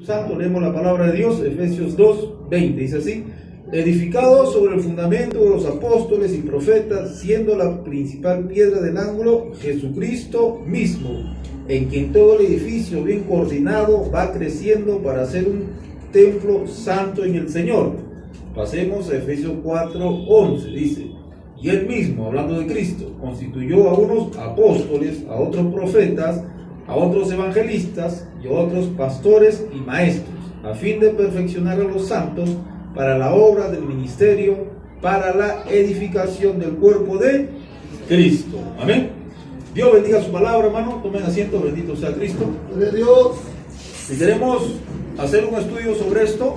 Santo, leemos la palabra de Dios, Efesios 2:20, dice así: edificado sobre el fundamento de los apóstoles y profetas, siendo la principal piedra del ángulo Jesucristo mismo, en quien todo el edificio bien coordinado va creciendo para ser un templo santo en el Señor. Pasemos a Efesios 4:11, dice: y él mismo, hablando de Cristo, constituyó a unos apóstoles, a otros profetas, a otros evangelistas y a otros pastores y maestros, a fin de perfeccionar a los santos para la obra del ministerio, para la edificación del cuerpo de Cristo. Amén. Dios bendiga su palabra, hermano. Tomen asiento, bendito sea Cristo. Gloria a Dios. Si queremos hacer un estudio sobre esto,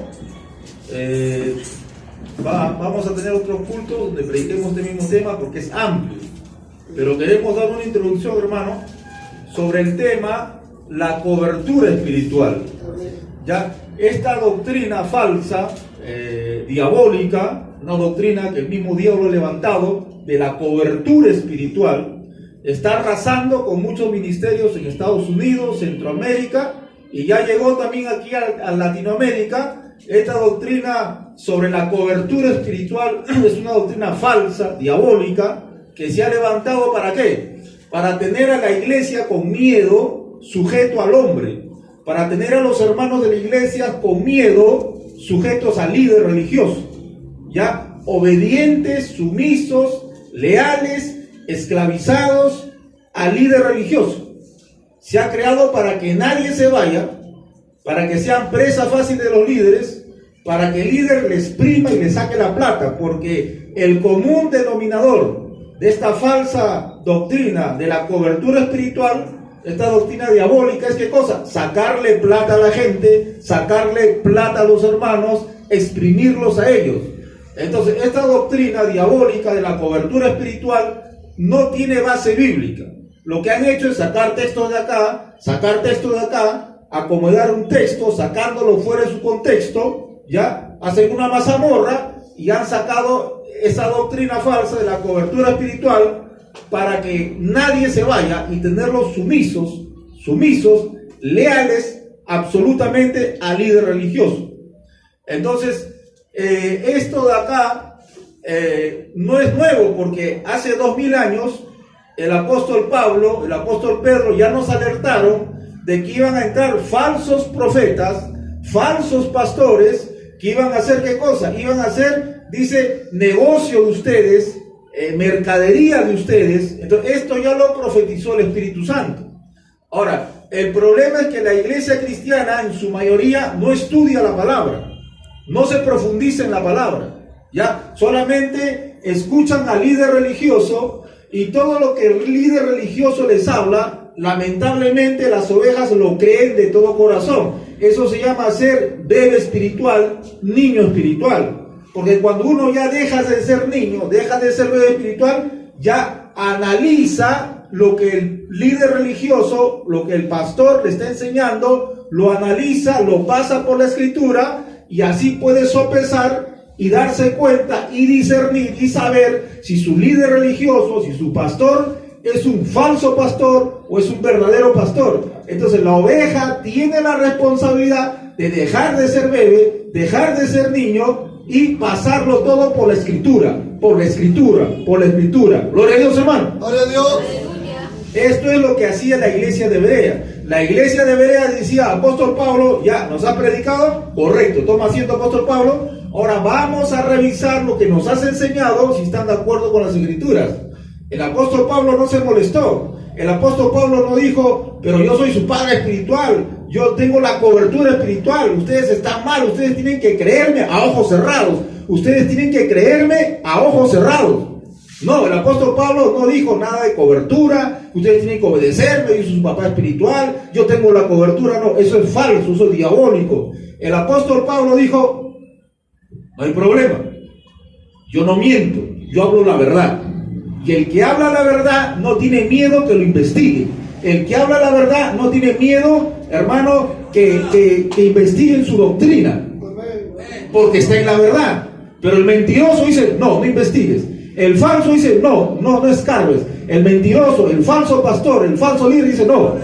vamos a tener otro culto donde prediquemos este mismo tema porque es amplio. Pero queremos dar una introducción, hermano, sobre el tema la cobertura espiritual. Ya, esta doctrina falsa, diabólica, una doctrina que el mismo diablo ha levantado, de la cobertura espiritual, está arrasando con muchos ministerios en Estados Unidos, Centroamérica, y ya llegó también aquí a Latinoamérica. Esta doctrina sobre la cobertura espiritual es una doctrina falsa, diabólica, que se ha levantado ¿para qué? Para tener a la iglesia con miedo, sujeto al hombre, para tener a los hermanos de la iglesia con miedo, sujetos al líder religioso, ya obedientes, sumisos, leales, esclavizados al líder religioso. Se ha creado para que nadie se vaya, para que sean presa fácil de los líderes, para que el líder les prima y les saque la plata, porque el común denominador de esta falsa doctrina de la cobertura espiritual, esta doctrina diabólica, es ¿qué cosa? Sacarle plata a la gente, sacarle plata a los hermanos, exprimirlos a ellos. Entonces, esta doctrina diabólica de la cobertura espiritual no tiene base bíblica. Lo que han hecho es sacar textos de acá, sacar textos de acá, acomodar un texto, sacándolo fuera de su contexto, ya hacen una mazamorra y han sacado esa doctrina falsa de la cobertura espiritual para que nadie se vaya y tenerlos sumisos, leales absolutamente al líder religioso. Entonces, esto de acá no es nuevo, porque hace 2000 años el apóstol Pablo, el apóstol Pedro ya nos alertaron de que iban a entrar falsos profetas, falsos pastores, que iban a hacer ¿qué cosa? Iban a hacer, dice, negocio de ustedes, mercadería de ustedes. Entonces, esto ya lo profetizó el Espíritu Santo. Ahora, el problema es que la iglesia cristiana en su mayoría no estudia la palabra, no se profundiza en la palabra, ya solamente escuchan al líder religioso, y todo lo que el líder religioso les habla, lamentablemente las ovejas lo creen de todo corazón. Eso se llama ser bebé espiritual, niño espiritual. Porque cuando uno ya deja de ser niño, deja de ser bebé espiritual, ya analiza lo que el líder religioso, lo que el pastor le está enseñando, lo analiza, lo pasa por la escritura, y así puede sopesar y darse cuenta y discernir y saber si su líder religioso, si su pastor es un falso pastor o es un verdadero pastor. Entonces la oveja tiene la responsabilidad de dejar de ser bebé, dejar de ser niño y pasarlo todo por la escritura, por la escritura, por la escritura. Gloria a Dios, hermano. Gloria a Dios. Esto es lo que hacía la iglesia de Berea. La iglesia de Berea decía: apóstol Pablo ya nos ha predicado, correcto, toma asiento apóstol Pablo, ahora vamos a revisar lo que nos has enseñado, si están de acuerdo con las escrituras. El apóstol Pablo no se molestó. El apóstol Pablo no dijo: pero yo soy su padre espiritual, yo tengo la cobertura espiritual, ustedes están mal, ustedes tienen que creerme a ojos cerrados, ustedes tienen que creerme a ojos cerrados. No, el apóstol Pablo no dijo nada de cobertura, ustedes tienen que obedecerme, yo soy su papá espiritual, yo tengo la cobertura. No, eso es falso, eso es diabólico. El apóstol Pablo dijo: no hay problema, yo no miento, yo hablo la verdad. Y el que habla la verdad no tiene miedo que lo investigue. El que habla la verdad no tiene miedo, hermano, que investiguen su doctrina, porque está en la verdad. Pero el mentiroso dice: no investigues. El falso dice: no escarbes. El mentiroso, el falso pastor, el falso líder dice: no,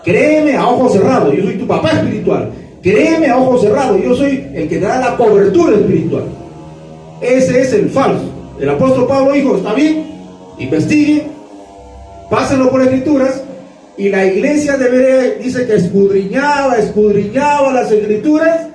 créeme a ojos cerrados, yo soy tu papá espiritual. créeme a ojos cerrados, yo soy el que te da la cobertura espiritual. Ese es el falso. El apóstol Pablo dijo, está bien, investigue, pásenlo por las escrituras, y la iglesia de Berea dice que escudriñaba las escrituras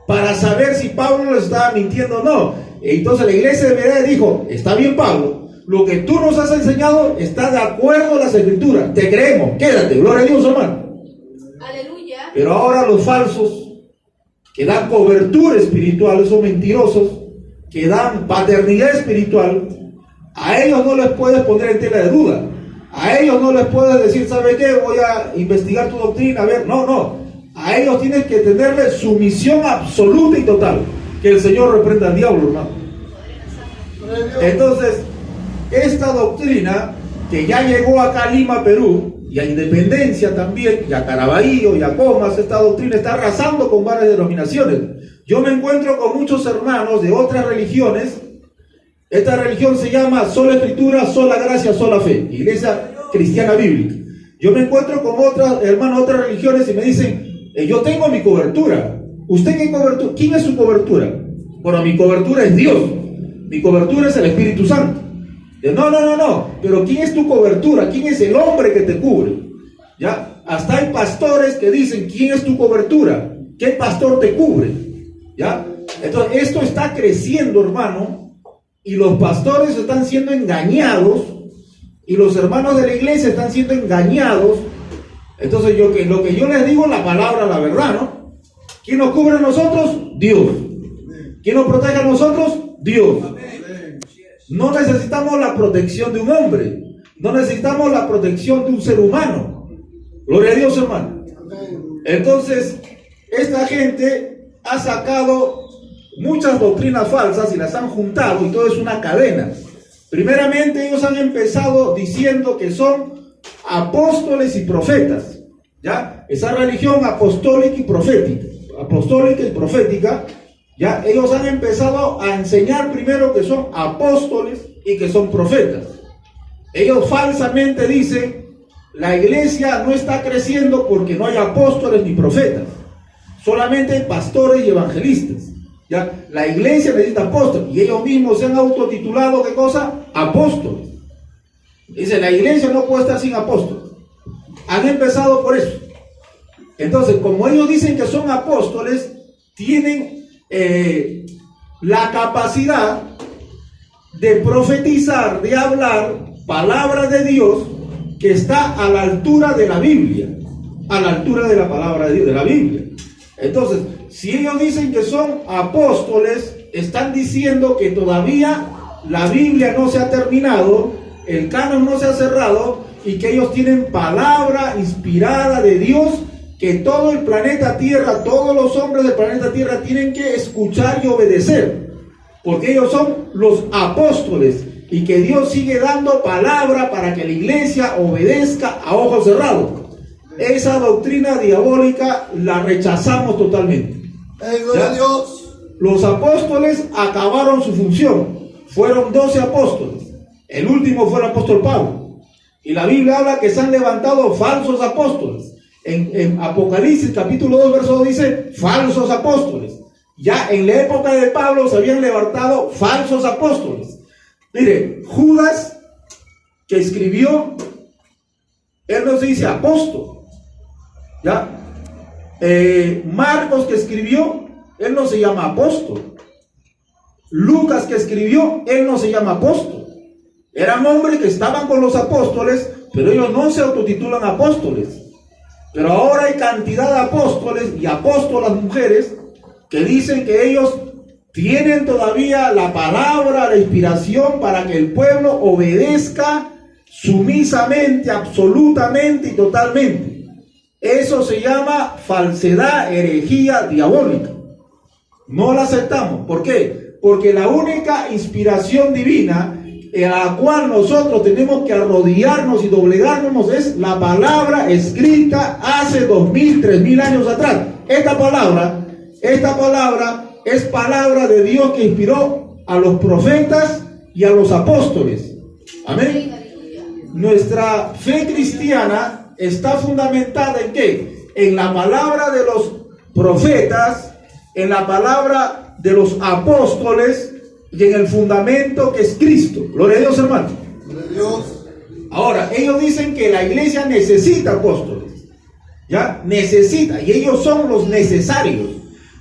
para saber si Pablo les estaba mintiendo o no. Entonces la iglesia de Berea dijo, está bien Pablo, lo que tú nos has enseñado está de acuerdo a las escrituras, te creemos, quédate, gloria a Dios, hermano. Aleluya. Pero ahora los falsos que dan cobertura espiritual, esos mentirosos que dan paternidad espiritual, a ellos no les puedes poner en tela de duda, a ellos no les puedes decir, ¿sabe qué? Voy a investigar tu doctrina, a ver, no, a ellos tienes que tenerle sumisión absoluta y total. Que el Señor reprenda al diablo, hermano. Entonces, esta doctrina que ya llegó acá a Lima, Perú, y a Independencia también, y a Caraballo, y a Comas, esta doctrina está arrasando con varias denominaciones. Yo me encuentro con muchos hermanos de otras religiones. Esta religión se llama sola escritura, sola gracia, sola fe, Iglesia Cristiana Bíblica. Yo me encuentro con otras hermanos de otras religiones y me dicen, yo tengo mi cobertura. ¿Usted qué cobertura? ¿Quién es su cobertura? Bueno, mi cobertura es Dios. Mi cobertura es el Espíritu Santo. No. Pero ¿quién es tu cobertura? ¿Quién es el hombre que te cubre? ¿Ya? Hasta hay pastores que dicen, ¿quién es tu cobertura? ¿Qué pastor te cubre? ¿Ya? Entonces, esto está creciendo, hermano, y los pastores están siendo engañados, y los hermanos de la iglesia están siendo engañados. Entonces, lo que yo les digo, la palabra, la verdad, ¿no? ¿Quién nos cubre a nosotros? Dios. ¿Quién nos protege a nosotros? Dios. No necesitamos la protección de un hombre. No necesitamos la protección de un ser humano. Gloria a Dios, hermano. Entonces, esta gente ha sacado muchas doctrinas falsas y las han juntado y todo es una cadena. Primeramente, ellos han empezado diciendo que son apóstoles y profetas. ¿Ya? Esa religión apostólica y profética, ya ellos han empezado a enseñar primero que son apóstoles y que son profetas. Ellos falsamente dicen, la iglesia no está creciendo porque no hay apóstoles ni profetas, solamente hay pastores y evangelistas. ¿Ya? La iglesia necesita apóstoles y ellos mismos se han autotitulado, ¿qué cosa? Apóstoles. Dice, la iglesia no puede estar sin apóstoles. Han empezado por eso. Entonces, como ellos dicen que son apóstoles, tienen la capacidad de profetizar, de hablar palabra de Dios que está a la altura de la Biblia, a la altura de la palabra de Dios, de la Biblia. Entonces, si ellos dicen que son apóstoles, están diciendo que todavía la Biblia no se ha terminado, el canon no se ha cerrado y que ellos tienen palabra inspirada de Dios que todo el planeta Tierra, todos los hombres del planeta Tierra tienen que escuchar y obedecer, porque ellos son los apóstoles y que Dios sigue dando palabra para que la iglesia obedezca a ojos cerrados. Esa doctrina diabólica la rechazamos totalmente. Gloria a Dios. Los apóstoles acabaron su función, fueron 12 apóstoles, el último fue el apóstol Pablo, y la Biblia habla que se han levantado falsos apóstoles. En Apocalipsis capítulo 2 verso 2 dice falsos apóstoles. Ya en la época de Pablo se habían levantado falsos apóstoles. Mire, Judas que escribió, él no se dice apóstol. ¿Ya? Marcos que escribió, él no se llama apóstol. Lucas que escribió, él no se llama apóstol. Eran hombres que estaban con los apóstoles, pero ellos no se autotitulan apóstoles. Pero ahora hay cantidad de apóstoles y apóstolas mujeres que dicen que ellos tienen todavía la palabra, la inspiración para que el pueblo obedezca sumisamente, absolutamente y totalmente. Eso se llama falsedad, herejía diabólica. No la aceptamos. ¿Por qué? Porque la única inspiración divina en la cual nosotros tenemos que arrodillarnos y doblegarnos es la palabra escrita hace 2000, 3000 años atrás. Esta palabra es palabra de Dios que inspiró a los profetas y a los apóstoles. Amén. Nuestra fe cristiana está fundamentada ¿en qué? En la palabra de los profetas, en la palabra de los apóstoles y en el fundamento que es Cristo. Gloria a Dios, hermano. Gloria a Dios. Ahora, ellos dicen que la iglesia necesita apóstoles. ¿Ya? Necesita. Y ellos son los necesarios.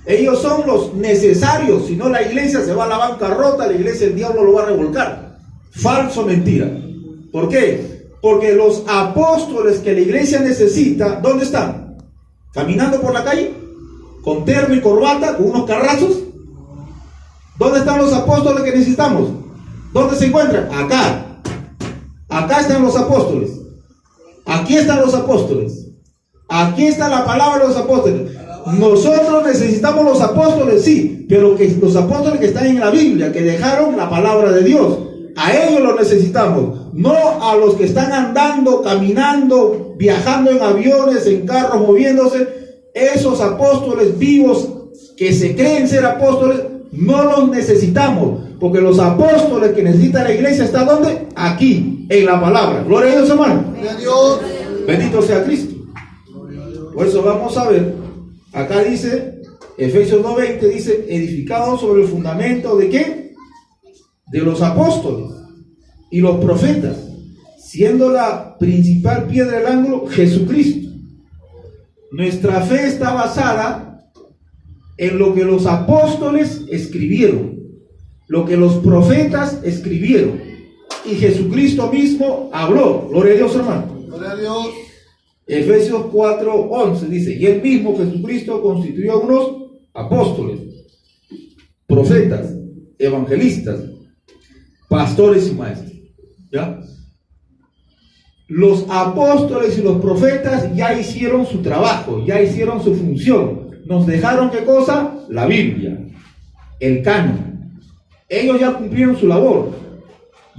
Ellos son los necesarios. Si no, la iglesia se va a la bancarrota. La iglesia, el diablo lo va a revolcar. Falso, mentira. ¿Por qué? Porque los apóstoles que la iglesia necesita, ¿dónde están? ¿Caminando por la calle? ¿Con terno y corbata? ¿Con unos carrazos? ¿Dónde están los apóstoles que necesitamos? ¿Dónde se encuentran? Acá. Acá están los apóstoles. Aquí están los apóstoles. Aquí está la palabra de los apóstoles. Nosotros necesitamos los apóstoles, sí, pero que los apóstoles que están en la Biblia, que dejaron la palabra de Dios, a ellos los necesitamos, no a los que están andando, caminando, viajando en aviones, en carros, moviéndose. Esos apóstoles vivos que se creen ser apóstoles, no los necesitamos, porque los apóstoles que necesita la iglesia están ¿dónde? Aquí, en la palabra. Gloria a Dios, hermano. Gloria a Dios. Bendito sea Cristo. Por eso vamos a ver, acá dice, Efesios 2:20 dice, edificado sobre el fundamento de ¿qué? De los apóstoles y los profetas, siendo la principal piedra del ángulo Jesucristo. Nuestra fe está basada en lo que los apóstoles escribieron, lo que los profetas escribieron, y Jesucristo mismo habló. Gloria a Dios, hermano. Gloria a Dios. Efesios 4:11 dice, y él mismo, Jesucristo, constituyó a unos apóstoles, profetas, evangelistas, pastores y maestros. ¿Ya? Los apóstoles y los profetas ya hicieron su trabajo, ya hicieron su función. Nos dejaron ¿qué cosa? La Biblia, el canon. Ellos ya cumplieron su labor,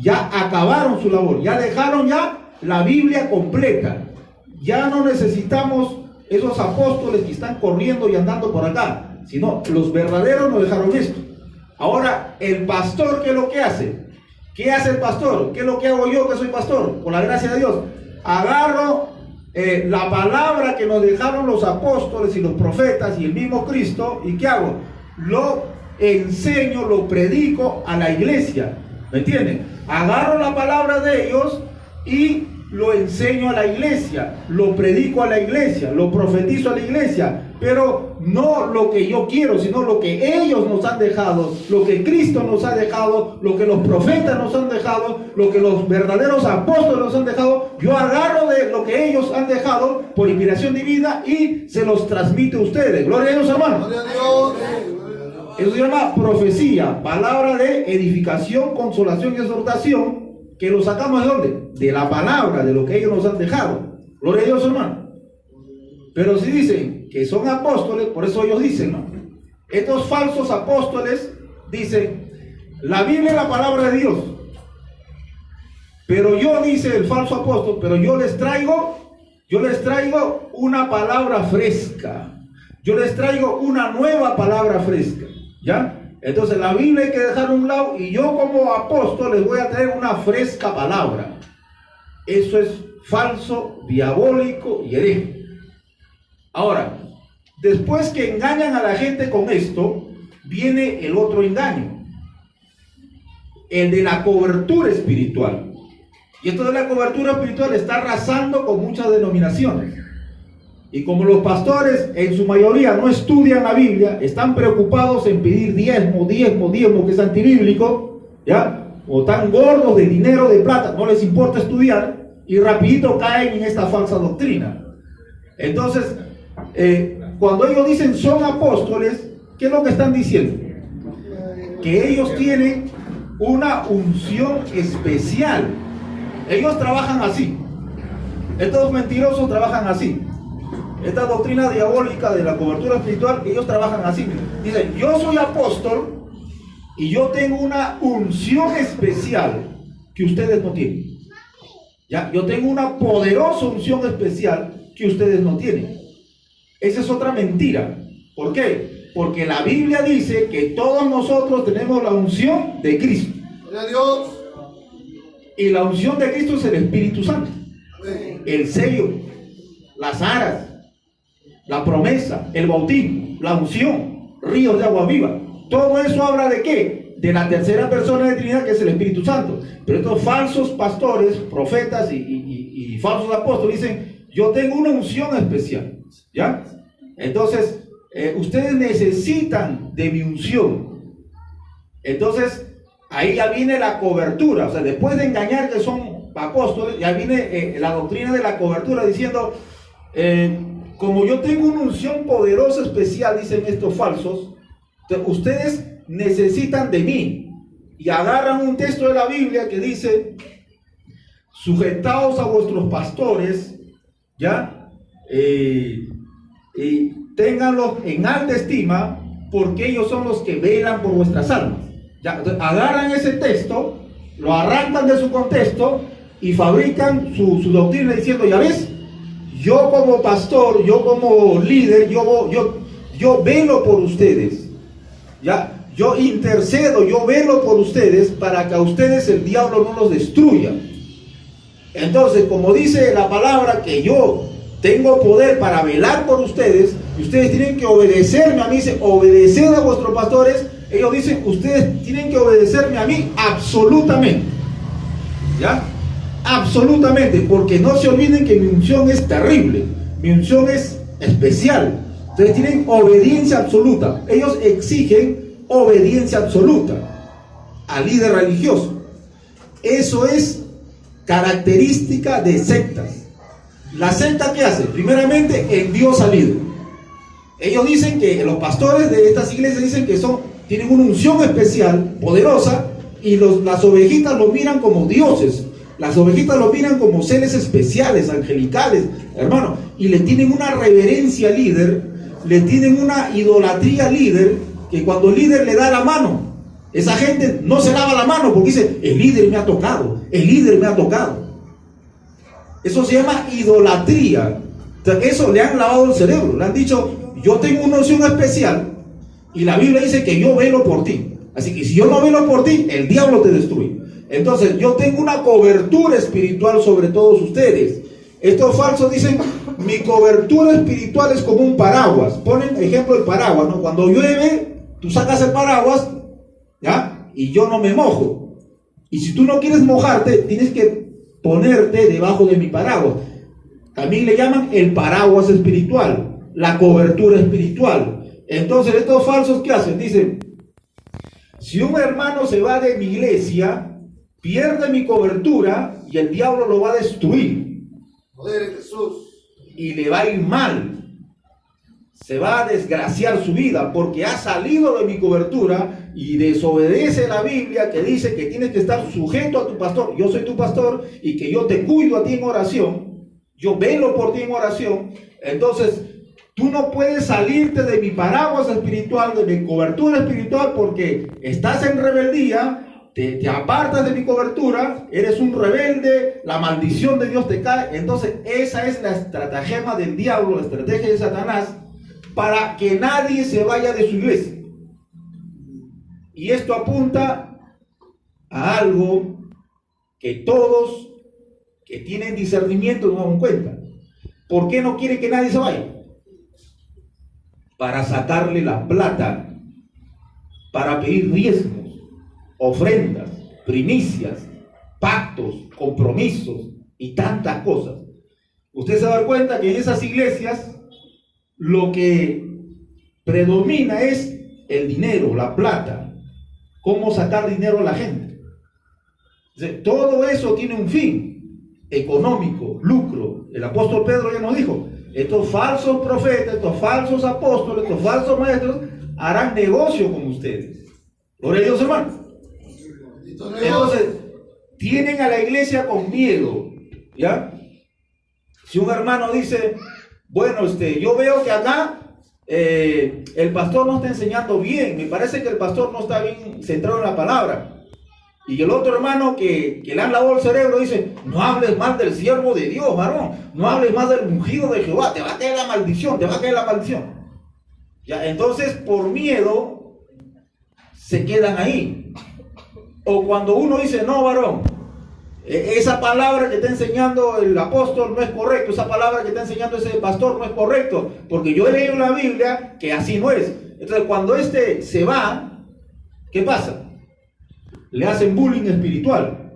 ya acabaron su labor, ya dejaron ya la Biblia completa. Ya no necesitamos esos apóstoles que están corriendo y andando por acá, sino los verdaderos nos dejaron esto. Ahora, el pastor, ¿qué es lo que hace? ¿Qué hace el pastor? ¿Qué es lo que hago yo que soy pastor? Con la gracia de Dios. Agarro la palabra que nos dejaron los apóstoles y los profetas y el mismo Cristo, ¿y qué hago? Lo enseño, lo predico a la iglesia. ¿Me entienden? Agarro la palabra de ellos y lo enseño a la iglesia, lo predico a la iglesia, lo profetizo a la iglesia, pero no lo que yo quiero, sino lo que ellos nos han dejado, lo que Cristo nos ha dejado, lo que los profetas nos han dejado, lo que los verdaderos apóstoles nos han dejado. Yo agarro de lo que ellos han dejado por inspiración divina y se los transmito a ustedes. Gloria a Dios, hermano. Gloria a Dios. Eso se llama profecía, palabra de edificación, consolación y exhortación, que lo sacamos de ¿dónde? De la palabra, de lo que ellos nos han dejado. Gloria a Dios, hermano. Pero si dicen que son apóstoles, por eso ellos dicen, ¿no? Estos falsos apóstoles dicen, la Biblia es la palabra de Dios. Pero yo, dice el falso apóstol, pero yo les traigo una palabra fresca. Yo les traigo una nueva palabra fresca. ¿Ya? Entonces la Biblia hay que dejar a un lado y yo como apóstol les voy a traer una fresca palabra. Eso es falso, diabólico y hereje. Ahora, después que engañan a la gente con esto, viene el otro engaño, el de la cobertura espiritual. Y esto de la cobertura espiritual está arrasando con muchas denominaciones. Y como los pastores en su mayoría no estudian la Biblia, están preocupados en pedir diezmo, que es antibíblico, ¿ya? O están gordos de dinero, de plata, no les importa estudiar y rapidito caen en esta falsa doctrina. Entonces, cuando ellos dicen son apóstoles, ¿qué es lo que están diciendo? Que ellos tienen una unción especial. Ellos trabajan así. Estos mentirosos trabajan así. Esta doctrina diabólica de la cobertura espiritual, ellos trabajan así. Dicen, yo soy apóstol y yo tengo una unción especial que ustedes no tienen. ¿Ya? Yo tengo una poderosa unción especial que ustedes no tienen. Esa es otra mentira. ¿Por qué? Porque la Biblia dice que todos nosotros tenemos la unción de Cristo. Gloria a Dios. Y la unción de Cristo es el Espíritu Santo. El sello, las aras. la promesa, el bautismo, la unción, ríos de agua viva. Todo eso habla de ¿qué? De la tercera persona de Trinidad, que es el Espíritu Santo. Pero estos falsos pastores, profetas y falsos apóstoles dicen, yo tengo una unción especial, ¿ya? Entonces, ustedes necesitan de mi unción. Entonces, ahí ya viene la cobertura. O sea, después de engañar que son apóstoles, ya viene la doctrina de la cobertura diciendo, como yo tengo una unción poderosa especial, dicen estos falsos, ustedes necesitan de mí. Y agarran un texto de la Biblia que dice, sujetaos a vuestros pastores, ¿ya? Y ténganlos en alta estima, porque ellos son los que velan por vuestras almas. ¿Ya? Entonces, agarran ese texto, lo arrancan de su contexto y fabrican su doctrina diciendo, ya ves, yo como pastor, yo como líder, yo velo por ustedes, ¿ya? Yo intercedo, yo velo por ustedes para que a ustedes el diablo no los destruya. Entonces, como dice la palabra que yo tengo poder para velar por ustedes, y ustedes tienen que obedecerme a mí, dice, obedeced a vuestros pastores. Ellos dicen, ustedes tienen que obedecerme a mí absolutamente, ¿ya? Absolutamente, porque no se olviden que mi unción es terrible, mi unción es especial. Ustedes tienen obediencia absoluta. Ellos exigen obediencia absoluta al líder religioso. Eso es característica de sectas. La secta, ¿qué hace? Primeramente, endiosa al líder. Ellos dicen que los pastores de estas iglesias dicen que tienen una unción especial, poderosa, y las ovejitas lo miran como dioses. Las ovejitas lo miran como seres especiales, angelicales, hermano, y le tienen una reverencia al líder, le tienen una idolatría al líder, que cuando el líder le da la mano, esa gente no se lava la mano porque dice, el líder me ha tocado, el líder me ha tocado. Eso se llama idolatría. Eso le han lavado el cerebro, le han dicho, yo tengo una unción especial y la Biblia dice que yo velo por ti. Así que si yo no velo por ti, el diablo te destruye. Entonces yo tengo una cobertura espiritual sobre todos ustedes. Estos falsos dicen, mi cobertura espiritual es como un paraguas. Ponen ejemplo el paraguas, ¿no? Cuando llueve, tú sacas el paraguas, ¿ya? Y yo no me mojo. Y si tú no quieres mojarte, tienes que ponerte debajo de mi paraguas. También le llaman el paraguas espiritual, la cobertura espiritual. Entonces estos falsos, ¿qué hacen? Dicen, si un hermano se va de mi iglesia, pierde mi cobertura y el diablo lo va a destruir. Poder en Jesús. Y le va a ir mal. Se va a desgraciar su vida porque ha salido de mi cobertura y desobedece la Biblia que dice que tienes que estar sujeto a tu pastor. Yo soy tu pastor y que yo te cuido a ti en oración. Yo velo por ti en oración. Entonces, tú no puedes salirte de mi paraguas espiritual, de mi cobertura espiritual, porque estás en rebeldía. Te apartas de mi cobertura, eres un rebelde, la maldición de Dios te cae. Entonces esa es la estratagema del diablo, la estrategia de Satanás, para que nadie se vaya de su iglesia. Y esto apunta a algo que todos que tienen discernimiento no dan cuenta. ¿Por qué no quiere que nadie se vaya? Para sacarle la plata, para pedir diezmos, ofrendas, primicias, pactos, compromisos y tantas cosas. Usted se va a dar cuenta que en esas iglesias lo que predomina es el dinero, la plata, cómo sacar dinero a la gente. Todo eso tiene un fin económico, lucro. El apóstol Pedro ya nos dijo, estos falsos profetas, estos falsos apóstoles, estos falsos maestros harán negocio con ustedes. Gloria a Dios, hermano. Entonces, tienen a la iglesia con miedo, ¿ya? Si un hermano dice, bueno, yo veo que acá el pastor no está enseñando bien, me parece que el pastor no está bien centrado en la palabra. Y el otro hermano que le han lavado el cerebro dice, no hables más del siervo de Dios, varón, no hables más del ungido de Jehová, te va a caer la maldición, te va a caer la maldición. ¿Ya? Entonces, por miedo, se quedan ahí. O cuando uno dice, no, varón, Esa palabra que está enseñando el apóstol no es correcto, esa palabra que está enseñando ese pastor no es correcto, porque yo he leído en la Biblia que así no es. Entonces cuando este se va, ¿qué pasa? Le hacen bullying espiritual.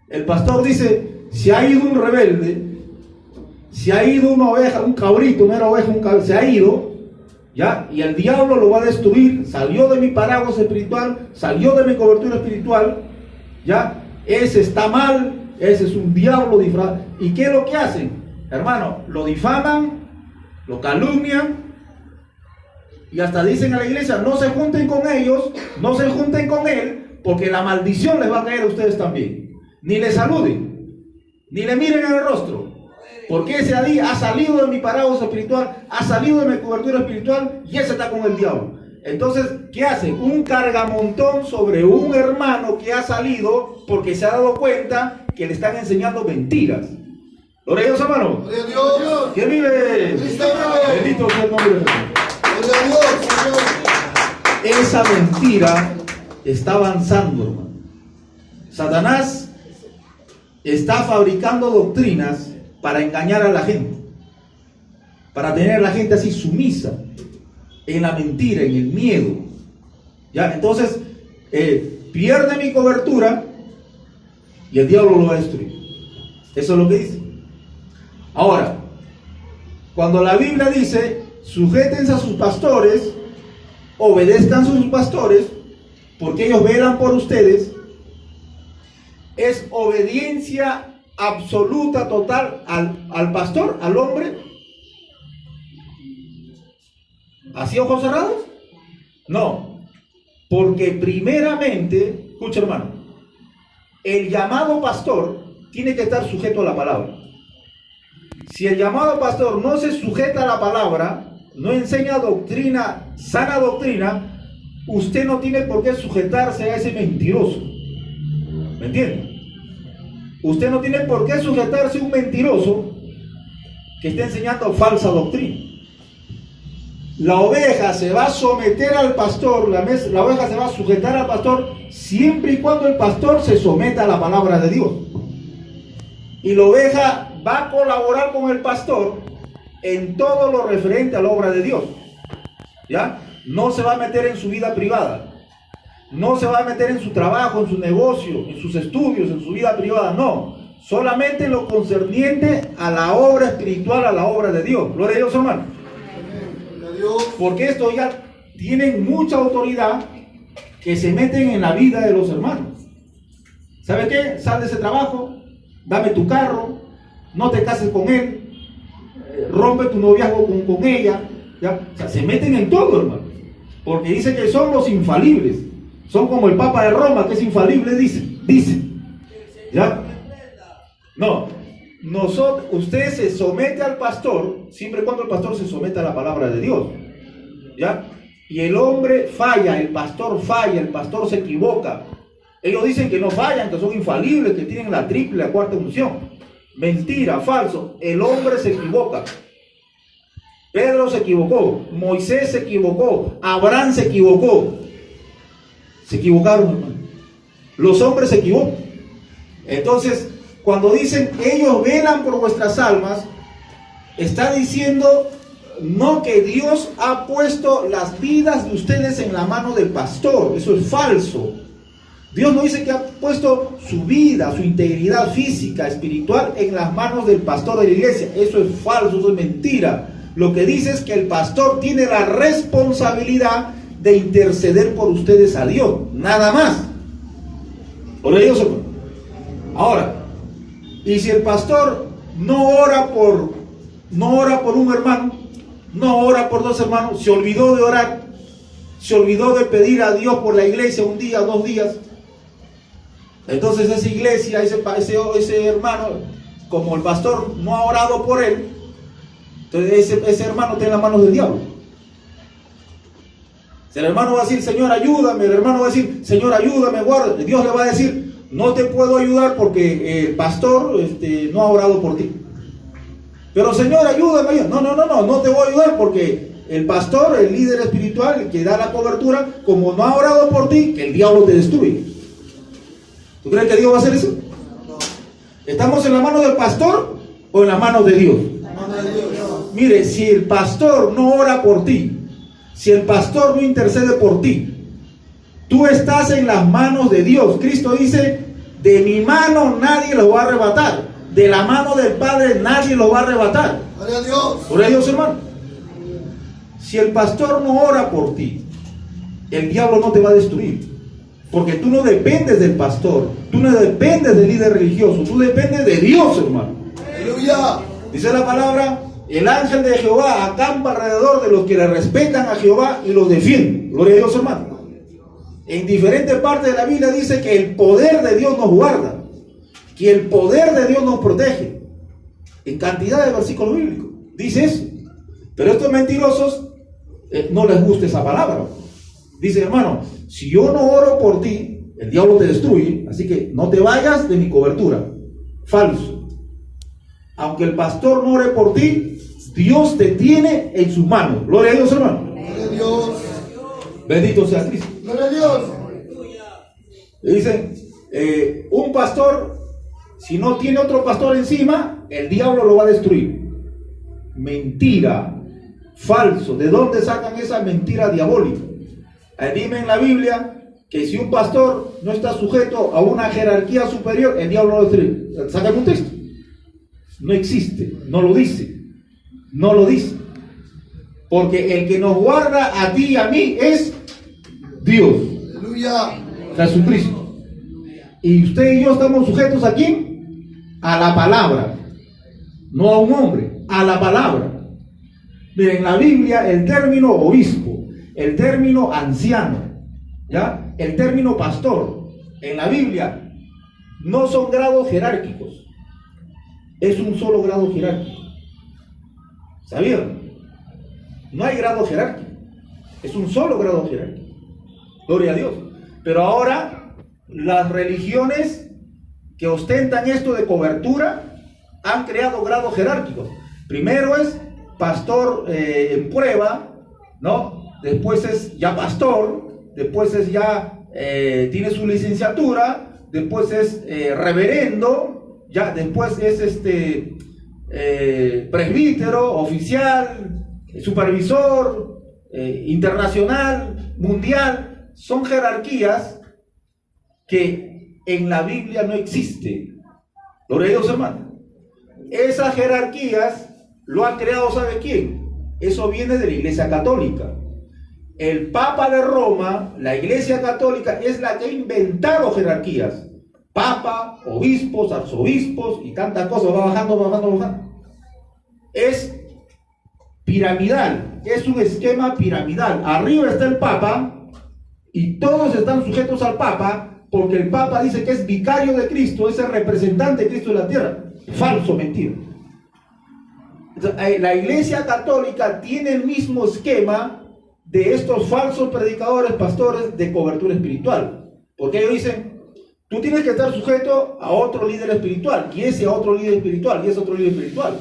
El pastor dice, si ha ido un rebelde, si ha ido una oveja, un cabrito, no era oveja, se ha ido, ¿ya? Y el diablo lo va a destruir, salió de mi paraguas espiritual, salió de mi cobertura espiritual, ¿ya? Ese está mal, ese es un diablo disfrazado. ¿Y qué es lo que hacen? Hermano, lo difaman, lo calumnian y hasta dicen a la iglesia, no se junten con ellos, no se junten con él, porque la maldición les va a caer a ustedes también. Ni le saluden, ni le miren en el rostro, porque ese ahí ha salido de mi paraguas espiritual, ha salido de mi cobertura espiritual y ese está con el diablo. Entonces, ¿qué hacen? Un cargamontón sobre un hermano que ha salido porque se ha dado cuenta que le están enseñando mentiras. Gloria a Dios, hermano. Gloria a Dios. ¿Quién vive? Cristo vive. Bendito sea el nombre de Jesús. Gloria a Dios. Esa mentira está avanzando, hermano. Satanás está fabricando doctrinas para engañar a la gente, para tener a la gente así sumisa en la mentira, en el miedo. ¿Ya? Entonces, pierde mi cobertura y el diablo lo va a destruir. Eso es lo que dice. Ahora, cuando la Biblia dice, sujétense a sus pastores, obedezcan a sus pastores, porque ellos velan por ustedes, es obediencia absoluta, total al pastor, al hombre. ¿Así ojos cerrados? No, porque primeramente, escucha hermano, el llamado pastor tiene que estar sujeto a la palabra. Si el llamado pastor no se sujeta a la palabra, no enseña doctrina, sana doctrina, usted no tiene por qué sujetarse a ese mentiroso. ¿Me entiende? Usted no tiene por qué sujetarse a un mentiroso que esté enseñando falsa doctrina. La oveja se va a someter al pastor, la oveja se va a sujetar al pastor siempre y cuando el pastor se someta a la palabra de Dios. Y la oveja va a colaborar con el pastor en todo lo referente a la obra de Dios. ¿Ya? No se va a meter en su vida privada. No se va a meter en su trabajo, en su negocio, en sus estudios, en su vida privada. No. Solamente en lo concerniente a la obra espiritual, a la obra de Dios. Gloria a Dios, hermano. Porque estos ya tienen mucha autoridad que se meten en la vida de los hermanos. ¿Sabe qué? Sal de ese trabajo, dame tu carro, no te cases con él, rompe tu noviazgo con ella. ¿Ya? O sea, se meten en todo, hermano. Porque dice que son los infalibles. Son como el Papa de Roma, que es infalible, dice. ¿Ya? No. Usted se somete al pastor siempre y cuando el pastor se someta a la palabra de Dios. ¿Ya? Y el hombre falla, el pastor se equivoca. Ellos dicen que no fallan, que son infalibles, que tienen la triple, la cuarta unción. Mentira, falso. El hombre se equivoca. Pedro se equivocó, Moisés se equivocó, Abraham se equivocó. Se equivocaron, hermano. Los hombres se equivocan. Entonces, cuando dicen ellos velan por vuestras almas, está diciendo no que Dios ha puesto las vidas de ustedes en la mano del pastor. Eso es falso. Dios no dice que ha puesto su vida, su integridad física, espiritual en las manos del pastor de la iglesia. Eso es falso, eso es mentira. Lo que dice es que el pastor tiene la responsabilidad de interceder por ustedes a Dios, nada más. Por ellos, ahora, y si el pastor no ora por un hermano, no ora por dos hermanos, se olvidó de orar, se olvidó de pedir a Dios por la iglesia un día, 2 días, entonces esa iglesia, ese hermano, como el pastor no ha orado por él, entonces ese hermano está en las manos del diablo. Si el hermano va a decir, Señor, ayúdame, el hermano va a decir, Señor, ayúdame, guarda, Dios le va a decir, no te puedo ayudar porque el pastor no ha orado por ti. Pero Señor, ayúdame. No te voy a ayudar porque el pastor, el líder espiritual, el que da la cobertura, como no ha orado por ti, que el diablo te destruye. ¿Tú crees que Dios va a hacer eso? ¿Estamos en la mano del pastor o en las manos de Dios? Mano de Dios. Mire, si el pastor no ora por ti, si el pastor no intercede por ti, tú estás en las manos de Dios. Cristo dice, de mi mano nadie lo va a arrebatar, de la mano del Padre nadie lo va a arrebatar. Gloria a Dios. Gloria a Dios, hermano. Si el pastor no ora por ti, el diablo no te va a destruir. Porque tú no dependes del pastor, tú no dependes del líder religioso, tú dependes de Dios, hermano. Aleluya. Dice la palabra, el ángel de Jehová acampa alrededor de los que le respetan a Jehová y los defiende. Gloria a Dios, hermano. En diferentes partes de la Biblia dice que el poder de Dios nos guarda, que el poder de Dios nos protege. En cantidad de versículos bíblicos dice eso. Pero estos mentirosos no les gusta esa palabra. Dice, hermano, si yo no oro por ti, el diablo te destruye, así que no te vayas de mi cobertura. Falso. Aunque el pastor no ore por ti, Dios te tiene en sus manos. Gloria a Dios, hermano. Gloria a Dios. Bendito sea Cristo. Gloria a Dios. Le dicen, un pastor, si no tiene otro pastor encima, el diablo lo va a destruir. Mentira. Falso. ¿De dónde sacan esa mentira diabólica? Dime en la Biblia que si un pastor no está sujeto a una jerarquía superior, el diablo lo destruye. Sacan un texto. No existe, no lo dice. No lo dice. Porque el que nos guarda a ti y a mí es Dios. Aleluya. Jesucristo. Y usted y yo estamos sujetos ¿a quién? A la palabra. No a un hombre, a la palabra. Miren, en la Biblia el término obispo, el término anciano, ¿ya? El término pastor, en la Biblia no son grados jerárquicos. Es un solo grado jerárquico. ¿Sabían? No hay grado jerárquico. Es un solo grado jerárquico. Gloria a Dios. Pero ahora las religiones que ostentan esto de cobertura han creado grados jerárquicos. Primero es pastor en prueba, ¿no? Después es ya pastor, después es ya tiene su licenciatura, después es reverendo, ya después es presbítero, oficial, supervisor, internacional, mundial. Son jerarquías que en la Biblia no existen. Gloria a Dios, hermano. Esas jerarquías lo ha creado, ¿sabe quién? Eso viene de la Iglesia Católica. El Papa de Roma, la Iglesia Católica, es la que ha inventado jerarquías. Papa, obispos, arzobispos y tantas cosas. Va bajando, bajando, bajando. Es piramidal. Es un esquema piramidal. Arriba está el Papa y todos están sujetos al Papa porque el Papa dice que es vicario de Cristo, es el representante de Cristo en la tierra. Falso, mentira. La Iglesia Católica tiene el mismo esquema de estos falsos predicadores, pastores de cobertura espiritual. Porque ellos dicen, tú tienes que estar sujeto a otro líder espiritual, y ese a otro líder espiritual, y ese otro líder espiritual.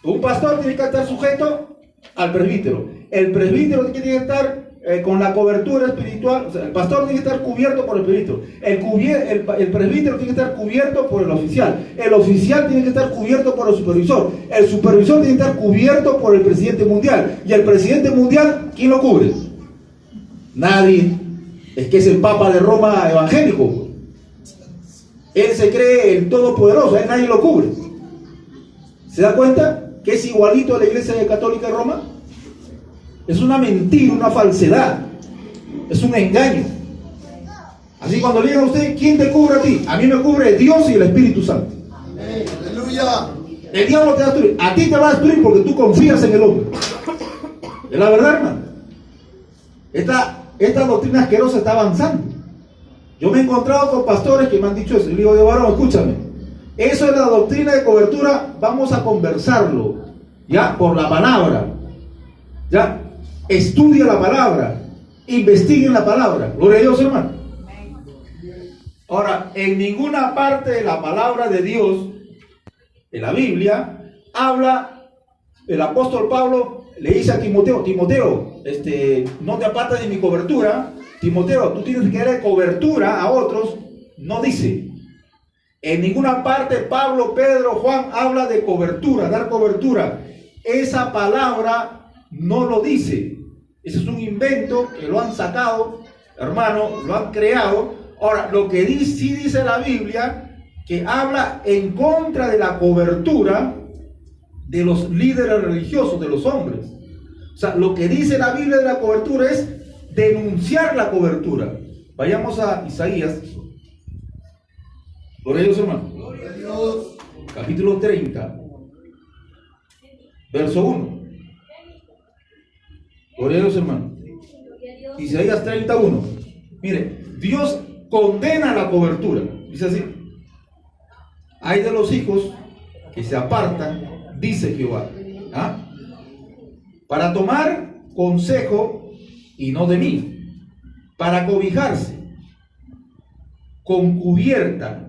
Un pastor tiene que estar sujeto al presbítero. El presbítero tiene que estar con la cobertura espiritual. O sea, el pastor tiene que estar cubierto por el presbítero. El presbítero tiene que estar cubierto por el oficial. El oficial tiene que estar cubierto por el supervisor. El supervisor tiene que estar cubierto por el presidente mundial. Y el presidente mundial, ¿quién lo cubre? Nadie. Es que es el Papa de Roma evangélico. Él se cree el todopoderoso, a él nadie lo cubre. ¿Se da cuenta que es igualito a la Iglesia Católica de Roma? Es una mentira, una falsedad. Es un engaño. Así cuando le digan a usted, ¿quién te cubre a ti? A mí me cubre Dios y el Espíritu Santo. Aleluya. El diablo te va a destruir. A ti te va a destruir porque tú confías en el hombre. Es la verdad, hermano. Esta doctrina asquerosa está avanzando. Yo me he encontrado con pastores que me han dicho eso. Y le digo, de varón, escúchame. Eso es la doctrina de cobertura. Vamos a conversarlo. ¿Ya? Por la palabra. ¿Ya? Estudia la palabra. Investigue la palabra. Gloria a Dios, hermano. Ahora, en ninguna parte de la palabra de Dios, en la Biblia, habla, el apóstol Pablo le dice a Timoteo, no te apartes de mi cobertura. Timoteo, tú tienes que dar cobertura a otros. No dice. En ninguna parte Pablo, Pedro, Juan habla de cobertura, dar cobertura. Esa palabra no lo dice. Ese es un invento que lo han sacado, hermano, lo han creado. Ahora, lo que sí dice la Biblia, que habla en contra de la cobertura de los líderes religiosos, de los hombres. O sea, lo que dice la Biblia de la cobertura es denunciar la cobertura. Vayamos a Isaías. Por ellos, hermano. Gloria a Dios. Capítulo 30, verso 1. Gloria a Dios, hermano. Isaías 31. Mire, Dios condena la cobertura. Dice así: hay de los hijos que se apartan, dice Jehová, para tomar consejo y no de mí, para cobijarse con cubierta.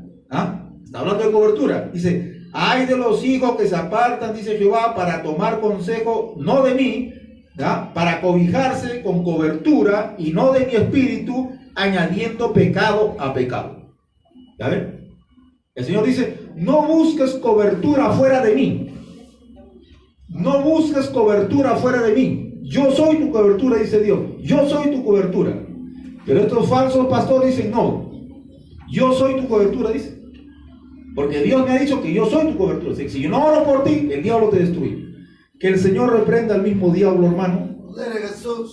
Está hablando de cobertura. Dice: hay de los hijos que se apartan, dice Jehová, para tomar consejo no de mí, para cobijarse con cobertura y no de mi espíritu, añadiendo pecado a pecado. ¿Ya ven? El Señor dice: no busques cobertura fuera de mí. No busques cobertura fuera de mí. Yo soy tu cobertura, dice Dios. Yo soy tu cobertura. Pero estos falsos pastores dicen: no, yo soy tu cobertura, dice. Porque Dios me ha dicho que yo soy tu cobertura. Si yo no oro por ti, el diablo te destruye. Que el Señor reprenda al mismo diablo, hermano. Poder de Jesús.